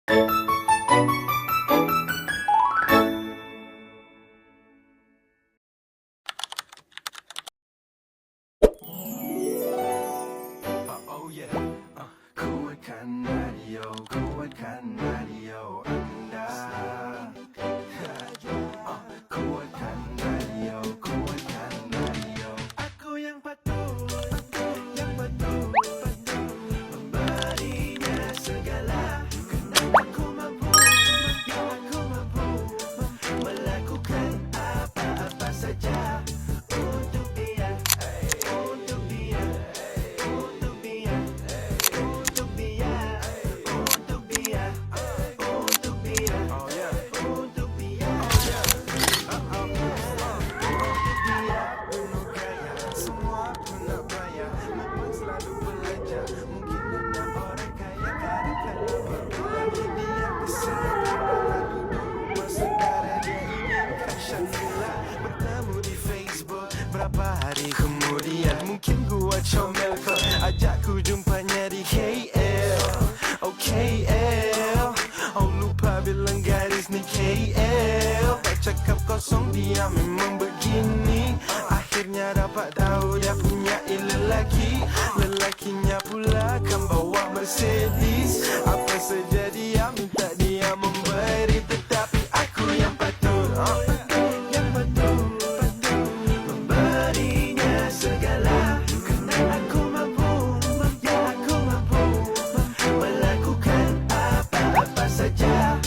Oh yeah, kuatkan radio, kuatkan radio anda. Kuatkan radio, kuatkan radio. Aku yang patuh, yang patuh, memberinya segala. Kerana aku mampu, aku mampu melakukan apa-apa saja untuk dia, untuk dia. Untuk dia, untuk dia, untuk dia, untuk dia, oh yeah, untuk dia, penuh gaya, semua penuh bayar, memang selalu belajar. Mungkin ada orang kaya kadang-kadang berbeda. Dia kesana duduk bersaudara, dia inginkan Shangri-La. Bertemu di Facebook berapa hari kemudian, mungkin gua comel ke ajak ku jumpanya di KL. Oh KL, oh lupa bilang gadis ni KL. Tak cakap kosong dia memang begini. Akhirnya dapat tahu dia punya lelaki. Lelakinya pula kan bawa Mercedes. Apa saja dia minta dia memberi, tetapi aku yang patut, yang patut memberinya segala. Kerana aku mampu, aku mampu melakukan apa-apa saja